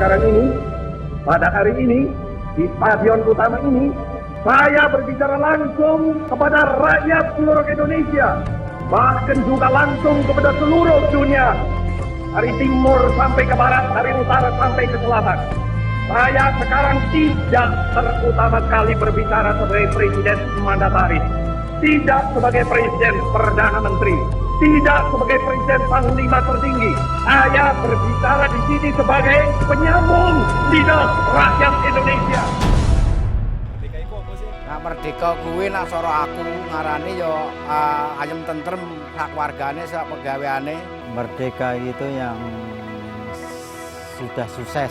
sekarang ini, pada hari ini, di stadion utama ini, saya berbicara langsung kepada rakyat seluruh Indonesia, bahkan juga langsung kepada seluruh dunia, dari timur sampai ke barat, dari utara sampai ke selatan. Saya sekarang tidak terutama sekali berbicara sebagai presiden mandataris, tidak sebagai presiden perdana menteri, tidak sebagai presiden panglima tertinggi. Saya berbicara di sini sebagai penyambung lidah rakyat Indonesia. Nah, merdeka kuwi nak sora aku ngarani yo ayem tentrem sak wargane sak pegaweane. Merdeka itu yang sudah sukses.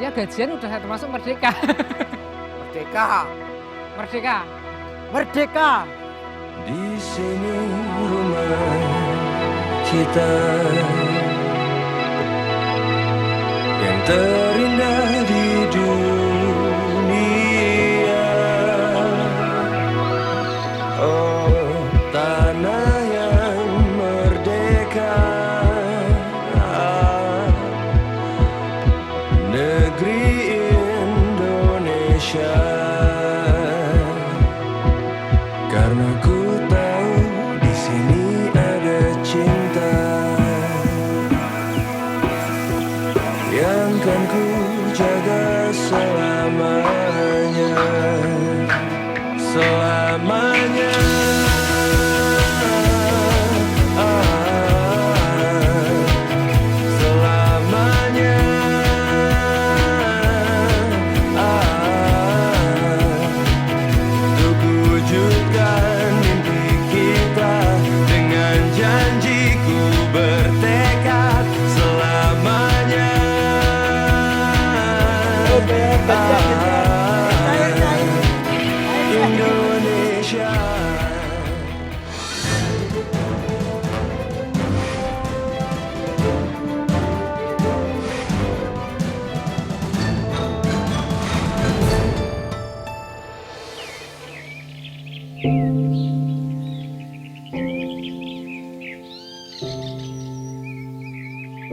Ya gajian udah termasuk merdeka. Merdeka. Merdeka. Merdeka. Di sini rumah kita yang terindah di dunia. Oh, tanah yang merdeka, negeri Indonesia. Karena ku tahu di sini ada cinta yang kan ku jaga selamanya, selamanya. Indonesia.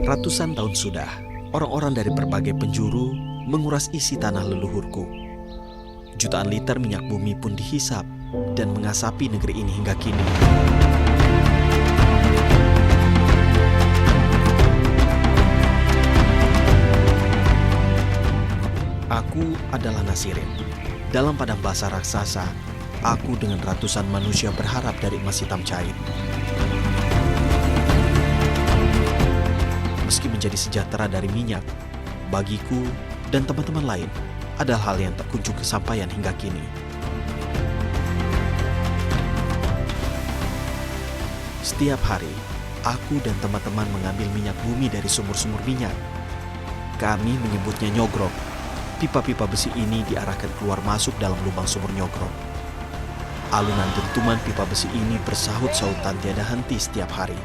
Ratusan tahun sudah, orang-orang dari berbagai penjuru menguras isi tanah leluhurku. Jutaan liter minyak bumi pun dihisap dan mengasapi negeri ini hingga kini. Aku adalah Nasirin. Dalam padang basah raksasa, aku dengan ratusan manusia berharap dari emas hitam cair. Meski menjadi sejahtera dari minyak, bagiku dan teman-teman lain adalah hal yang tak kunjung kesampaian hingga kini. Setiap hari, aku dan teman-teman mengambil minyak bumi dari sumur-sumur minyak. Kami menyebutnya nyogrok. Pipa-pipa besi ini diarahkan keluar masuk dalam lubang sumur nyogrok. Alunan dentuman pipa besi ini bersahut-sahutan tiada henti setiap hari.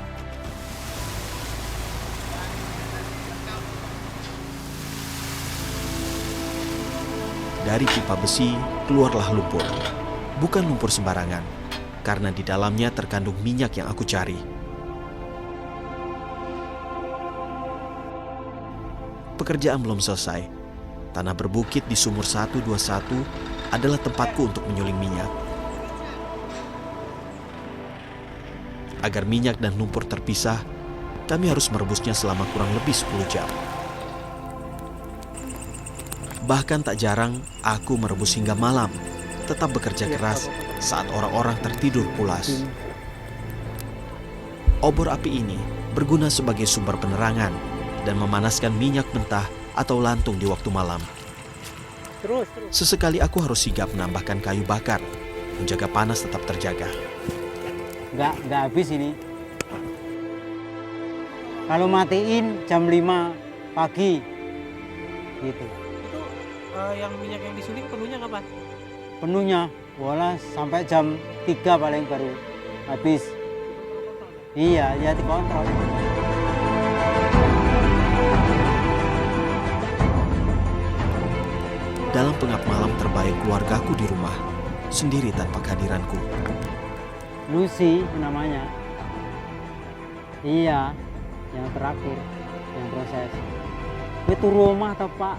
Dari pipa besi keluarlah lumpur. Bukan lumpur sembarangan, karena di dalamnya terkandung minyak yang aku cari. Pekerjaan belum selesai. Tanah berbukit di sumur 121 adalah tempatku untuk menyuling minyak. Agar minyak dan lumpur terpisah, kami harus merebusnya selama kurang lebih 10 jam. Bahkan tak jarang aku merebus hingga malam, tetap bekerja keras saat orang-orang tertidur pulas. Obor api ini berguna sebagai sumber penerangan dan memanaskan minyak mentah atau lantung di waktu malam. Sesekali aku harus sigap menambahkan kayu bakar, menjaga panas tetap terjaga. Nggak habis ini. Kalau matiin jam 5 pagi, gitu. Yang minyak yang disuling penuhnya kapan? Penuhnya, bola sampai jam 3 paling baru habis. Iya, ya dikontrol. Dalam pengap malam terbaik keluargaku di rumah, sendiri tanpa kehadiranku. Lucy namanya. Iya, yang terakhir, yang proses. gue tuh rumah toh Pak.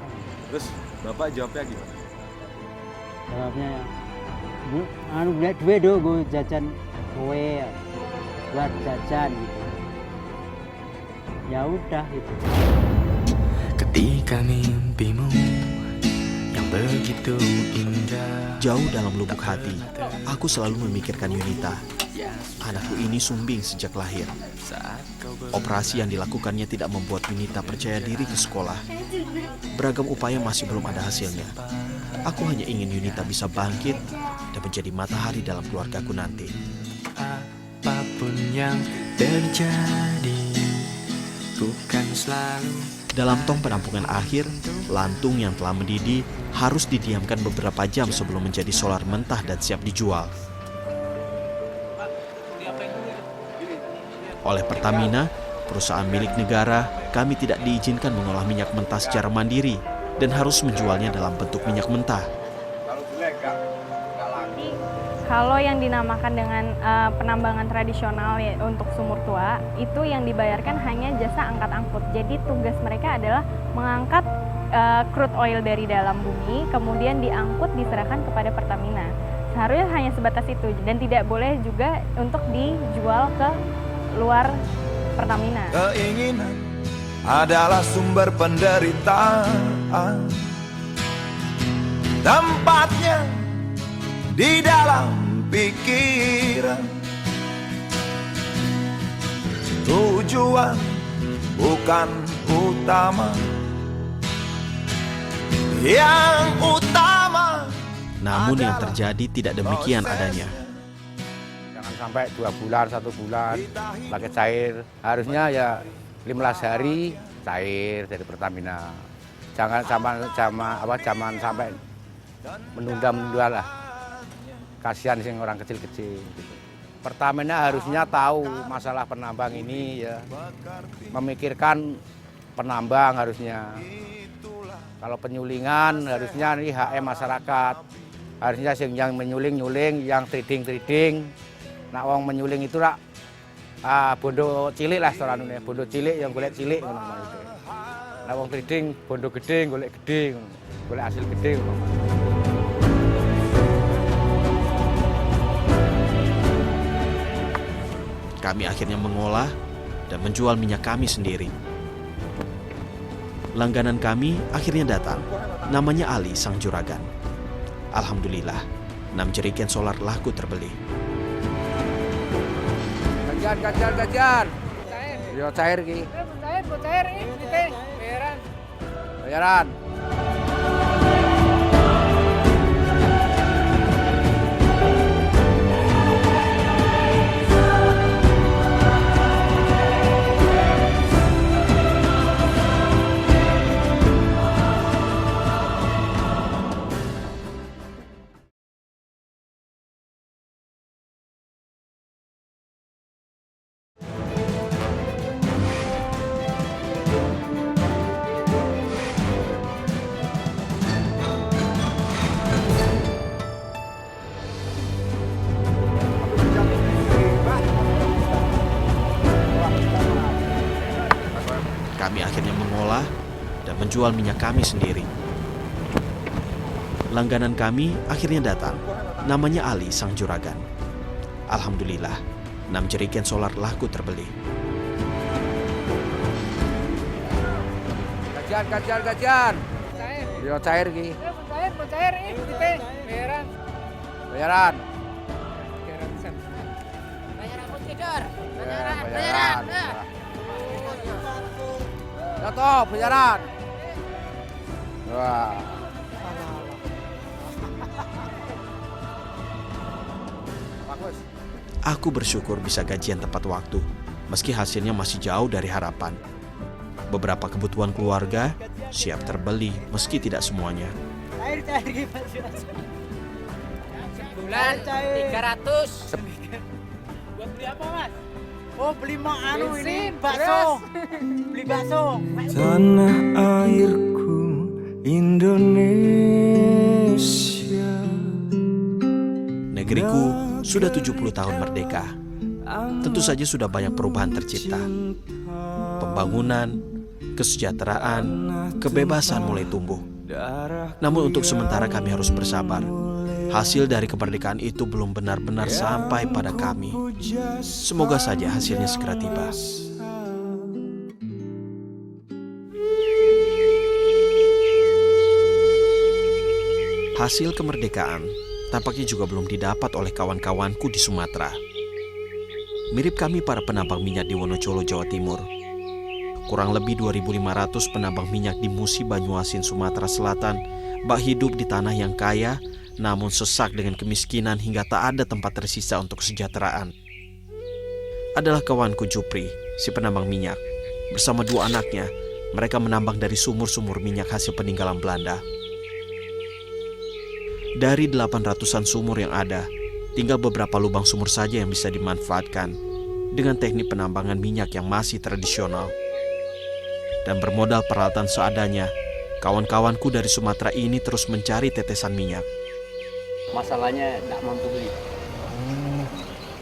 Terus Bapak jawabnya gimana? Jawabnya anu lihat duit do gue jajan kue buat jajan gitu. Ya udah gitu. Ketika mimpimu yang begitu indah. Jauh dalam lubuk hati, aku selalu memikirkan Yunita. Anakku ini sumbing sejak lahir. Operasi yang dilakukannya tidak membuat Yunita percaya diri ke sekolah. Beragam upaya masih belum ada hasilnya. Aku hanya ingin Yunita bisa bangkit dan menjadi matahari dalam keluargaku nanti. Apapun yang terjadi, bukan selalu. Dalam tong penampungan akhir, lantung yang telah mendidih harus didiamkan beberapa jam sebelum menjadi solar mentah dan siap dijual. Oleh Pertamina, perusahaan milik negara, kami tidak diizinkan mengolah minyak mentah secara mandiri dan harus menjualnya dalam bentuk minyak mentah. Kalau yang dinamakan dengan penambangan tradisional ya, untuk sumur tua, itu yang dibayarkan hanya jasa angkat angkut. Jadi tugas mereka adalah mengangkat crude oil dari dalam bumi, kemudian diangkut diserahkan kepada Pertamina. Seharusnya hanya sebatas itu dan tidak boleh juga untuk dijual ke luar Pertamina. Keinginan adalah sumber penderitaan. Tempatnya di dalam pikiran. Tujuan bukan utama. Yang utama. Namun yang terjadi tidak demikian adanya. Jangan sampai 2 bulan, 1 bulan pakai cair. Harusnya ya 15 hari cair dari Pertamina. Jangan zaman sampai menunda lah. Kasihan sih orang kecil-kecil. Gitu. Pertamina harusnya tahu masalah penambang ini ya, memikirkan penambang harusnya. Kalau penyulingan harusnya ini HM masyarakat. Harusnya yang menyuling-nyuling, yang trading-trading. Nah, wong menyuling itu lah bondo cilik lah seorang bondo cilik yang golek cilik ngono itu. Nah, wong trading bondo gede golek gede, golek hasil gede ngono. Kami akhirnya mengolah dan menjual minyak kami sendiri. Langganan kami akhirnya datang. Namanya Ali sang juragan. Alhamdulillah, 6 jerigen solar laku terbeli. Gajian. Yo cair ki. Cair ini bayaran. Bayaran. Kami akhirnya mengolah dan menjual minyak kami sendiri. Langganan kami akhirnya datang. Namanya Ali sang juragan. Alhamdulillah, 6 jerigen solar laku terbeli. Gajian. Yo cair ki. Cair ini bayaran. Bayaran. Bayaran aku tidur. Bayaran. Ya toh, bayaran. Wah. Bagus. Aku bersyukur bisa gajian tepat waktu, meski hasilnya masih jauh dari harapan. Beberapa kebutuhan keluarga siap terbeli, meski tidak semuanya. Cair gimana? Bulan 300. Buat beli apa Mas? Oh beli anu ini Bensin, bakso. Beli bakso. Tanah airku Indonesia. Negeriku sudah 70 tahun merdeka. Tentu saja sudah banyak perubahan tercipta. Pembangunan, kesejahteraan, kebebasan mulai tumbuh. Namun untuk sementara kami harus bersabar. Hasil dari kemerdekaan itu belum benar-benar sampai pada kami. Semoga saja hasilnya segera tiba. Hasil kemerdekaan tampaknya juga belum didapat oleh kawan-kawanku di Sumatera. Mirip kami para penambang minyak di Wonocolo, Jawa Timur. Kurang lebih 2.500 penambang minyak di Musi, Banyuasin, Sumatera Selatan bak hidup di tanah yang kaya, namun sesak dengan kemiskinan hingga tak ada tempat tersisa untuk kesejahteraan. Adalah kawanku Jupri, si penambang minyak. Bersama 2 anaknya, mereka menambang dari sumur-sumur minyak hasil peninggalan Belanda. Dari 800-an sumur yang ada, tinggal beberapa lubang sumur saja yang bisa dimanfaatkan dengan teknik penambangan minyak yang masih tradisional. Dan bermodal peralatan seadanya, kawan-kawanku dari Sumatera ini terus mencari tetesan minyak. Masalahnya tidak mampu beli.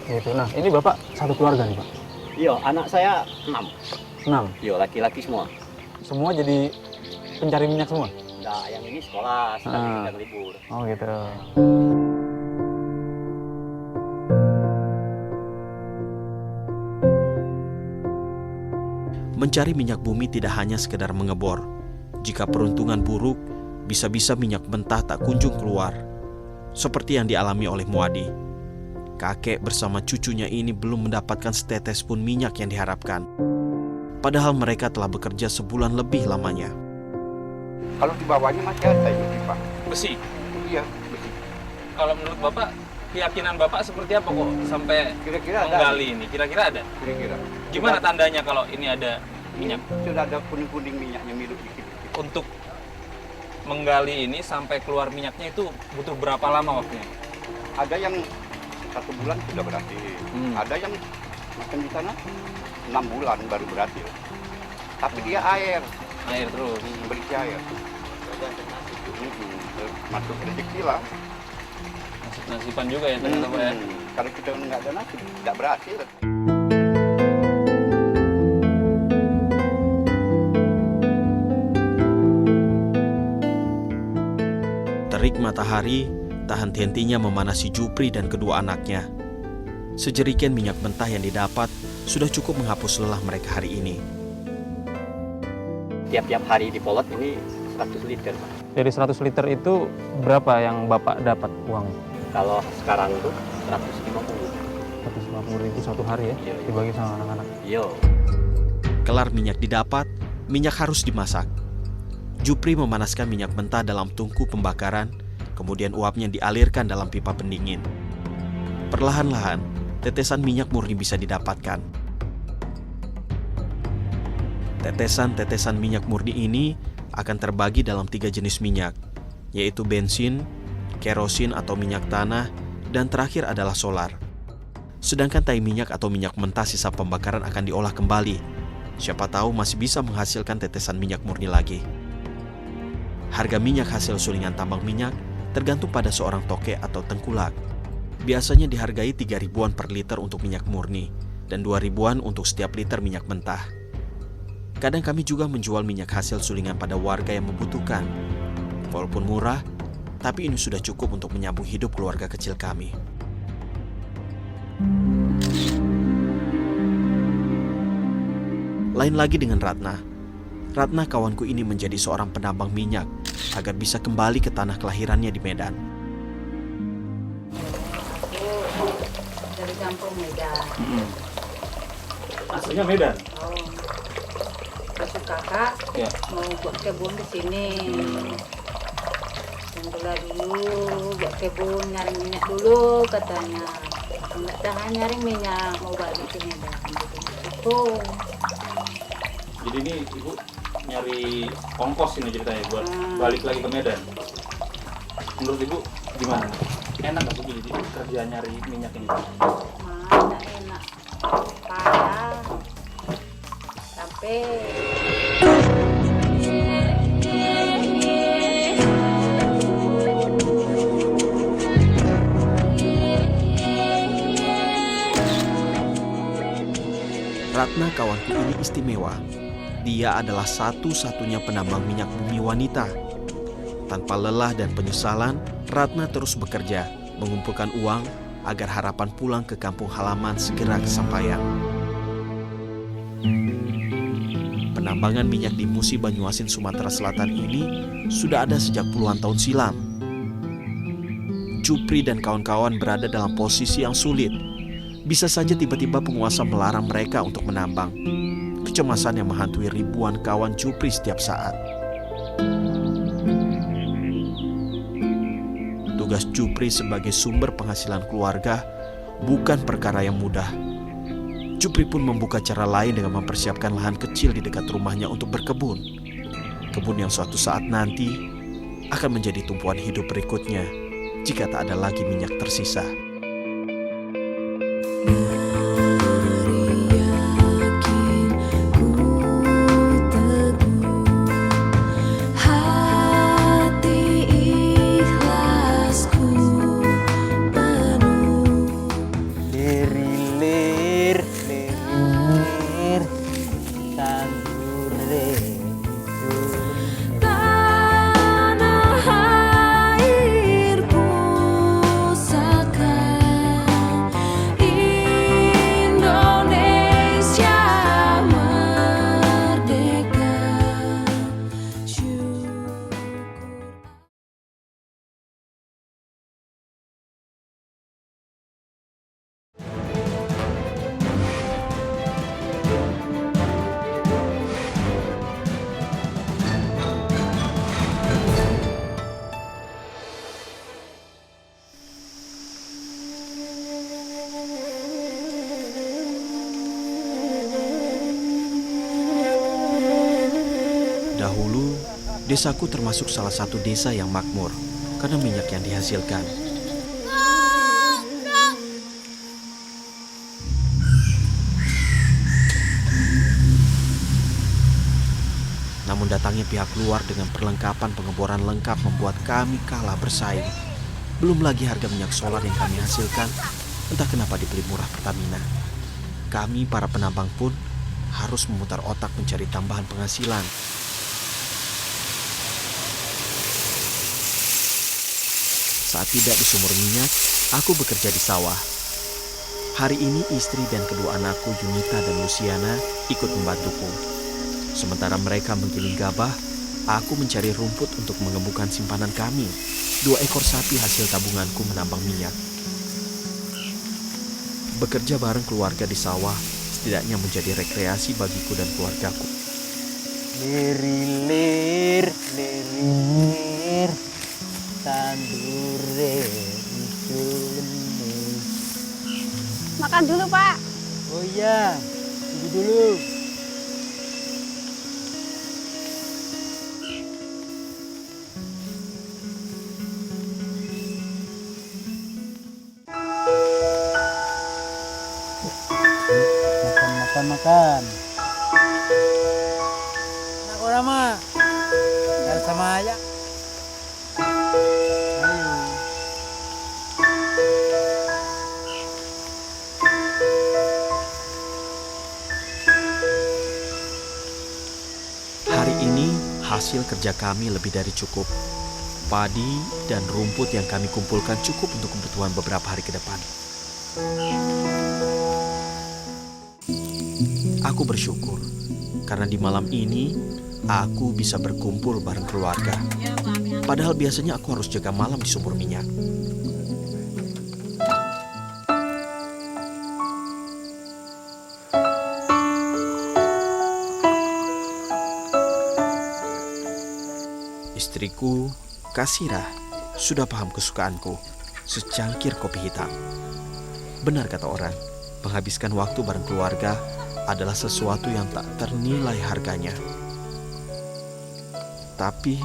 Gitu. Nah, ini Bapak satu keluarga nih, Pak? Iya, anak saya 6. 6? Iya, laki-laki semua. Semua jadi pencari minyak semua? Enggak, yang ini sekolah, sedang libur. Oh gitu. Mencari minyak bumi tidak hanya sekedar mengebor. Jika peruntungan buruk, bisa-bisa minyak mentah tak kunjung keluar. Seperti yang dialami oleh Muadi. Kakek bersama cucunya ini belum mendapatkan setetes pun minyak yang diharapkan. Padahal mereka telah bekerja sebulan lebih lamanya. Kalau di bawahnya masih ada ini, Pak. Besi? Iya, besi. Kalau menurut Bapak, keyakinan Bapak seperti apa kok sampai Kira-kira menggali ini? Kira-kira ada? Kira-kira. Gimana tandanya kalau ini ada minyak? Sudah ada kuning-kuning minyaknya milu dikit-dikit. Untuk menggali ini sampai keluar minyaknya itu butuh berapa lama waktunya? Ada yang 1 bulan sudah berhasil. Ada yang makan di sana 6 bulan baru berhasil. Tapi dia air terus. Berisi air. Masuk rezeki lah. Nasiban juga ya ternyata Pak ya? Kalau kita nggak ada nasi, tidak berhasil. Terik matahari tak henti-hentinya memanasi Jupri dan kedua anaknya. Sejerigen minyak mentah yang didapat sudah cukup menghapus lelah mereka hari ini. Tiap-tiap hari di Polot ini 100 liter, Pak. Dari 100 liter itu berapa yang Bapak dapat uang? Kalau sekarang itu 150. 150.000 satu hari ya, Iya. dibagi sama anak-anak. Iya. Kelar minyak didapat, minyak harus dimasak. Jupri memanaskan minyak mentah dalam tungku pembakaran, kemudian uapnya dialirkan dalam pipa pendingin. Perlahan-lahan, tetesan minyak murni bisa didapatkan. Tetesan-tetesan minyak murni ini akan terbagi dalam 3 jenis minyak, yaitu bensin, kerosin atau minyak tanah, dan terakhir adalah solar. Sedangkan tai minyak atau minyak mentah sisa pembakaran akan diolah kembali. Siapa tahu masih bisa menghasilkan tetesan minyak murni lagi. Harga minyak hasil sulingan tambang minyak tergantung pada seorang toke atau tengkulak. Biasanya dihargai 3 ribuan per liter untuk minyak murni dan 2 ribuan untuk setiap liter minyak mentah. Kadang kami juga menjual minyak hasil sulingan pada warga yang membutuhkan. Walaupun murah, tapi ini sudah cukup untuk menyambung hidup keluarga kecil kami. Lain lagi dengan Ratna. Ratna kawanku ini menjadi seorang penambang minyak agar bisa kembali ke tanah kelahirannya di Medan. Dari kampung Medan. Aslinya Medan? Oh. Masuk kakak Ya. mau buat kebun di sini. Dan dulu buat kebun nyari minyak dulu katanya. Enggak tahan nyari minyak mau balik ke Medan. Itu. Jadi ini Ibu nyari ongkos ini ceritanya buat balik lagi ke Medan. Menurut Ibu gimana? Enak nggak Bu jadi kerja nyari minyak ini? Mana enak. Payah. Capek. Ratna kawanku ini istimewa. Dia adalah satu-satunya penambang minyak bumi wanita. Tanpa lelah dan penyesalan, Ratna terus bekerja, mengumpulkan uang agar harapan pulang ke kampung halaman segera kesampaian. Penambangan minyak di Musi Banyuasin, Sumatera Selatan ini sudah ada sejak puluhan tahun silam. Jupri dan kawan-kawan berada dalam posisi yang sulit. Bisa saja tiba-tiba penguasa melarang mereka untuk menambang. Kecemasan yang menghantui ribuan kawan Jupri setiap saat. Tugas Jupri sebagai sumber penghasilan keluarga bukan perkara yang mudah. Jupri pun membuka cara lain dengan mempersiapkan lahan kecil di dekat rumahnya untuk berkebun. Kebun yang suatu saat nanti akan menjadi tumpuan hidup berikutnya jika tak ada lagi minyak tersisa. Dahulu, desaku termasuk salah satu desa yang makmur karena minyak yang dihasilkan. Namun datangnya pihak luar dengan perlengkapan pengeboran lengkap membuat kami kalah bersaing. Belum lagi harga minyak solar yang kami hasilkan, entah kenapa dibeli murah Pertamina. Kami para penambang pun harus memutar otak mencari tambahan penghasilan. Saat tidak di sumur minyak, aku bekerja di sawah. Hari ini istri dan kedua anakku Yunita dan Luciana ikut membantuku. Sementara mereka menggiling gabah, aku mencari rumput untuk mengembukan simpanan kami. 2 ekor sapi hasil tabunganku menambang minyak. Bekerja bareng keluarga di sawah setidaknya menjadi rekreasi bagiku dan keluargaku. Lirir, lirir, tandure itu lemes. Makan dulu, Pak. Oh iya, tunggu dulu. Makan. Nak orang mah, harus sama aja. Ayo. Hari ini hasil kerja kami lebih dari cukup. Padi dan rumput yang kami kumpulkan cukup untuk kebutuhan beberapa hari ke depan. Aku bersyukur karena di malam ini aku bisa berkumpul bareng keluarga. Padahal biasanya aku harus jaga malam di sumur minyak. Istriku, Kasirah, sudah paham kesukaanku, secangkir kopi hitam. Benar kata orang, menghabiskan waktu bareng keluarga adalah sesuatu yang tak ternilai harganya. Tapi,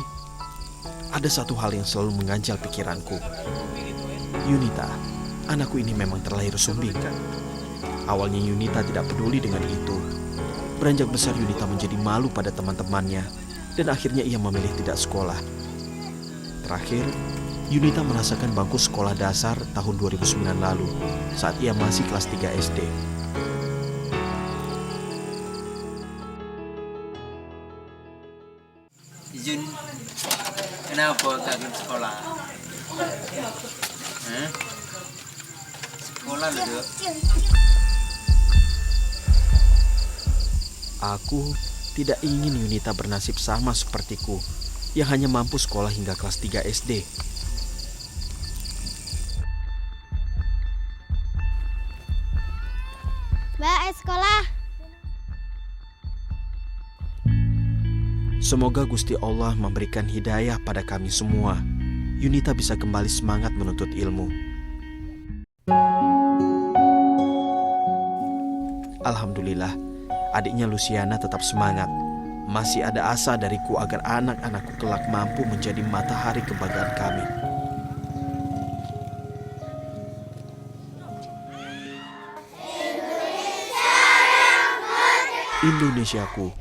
ada satu hal yang selalu mengganjal pikiranku. Yunita, anakku ini memang terlahir sumbing. Awalnya Yunita tidak peduli dengan itu. Beranjak besar Yunita menjadi malu pada teman-temannya, dan akhirnya ia memilih tidak sekolah. Terakhir, Yunita merasakan bangku sekolah dasar tahun 2009 lalu, saat ia masih kelas 3 SD. Kenapa kangen sekolah? Sekolah loh. Aku tidak ingin Yunita bernasib sama sepertiku yang hanya mampu sekolah hingga kelas 3 SD. Mbak, sekolah. Semoga Gusti Allah memberikan hidayah pada kami semua. Yunita bisa kembali semangat menuntut ilmu. Alhamdulillah, adiknya Luciana tetap semangat. Masih ada asa dariku agar anak-anakku kelak mampu menjadi matahari kebanggaan kami. Indonesiaku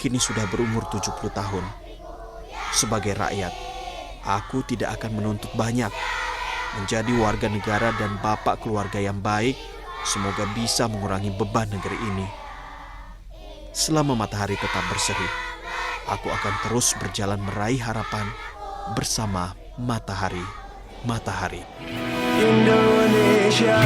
kini sudah berumur 70 tahun. Sebagai rakyat, aku tidak akan menuntut banyak. Menjadi warga negara dan bapak keluarga yang baik, semoga bisa mengurangi beban negeri ini. Selama matahari tetap berseri, aku akan terus berjalan meraih harapan bersama matahari. Indonesia.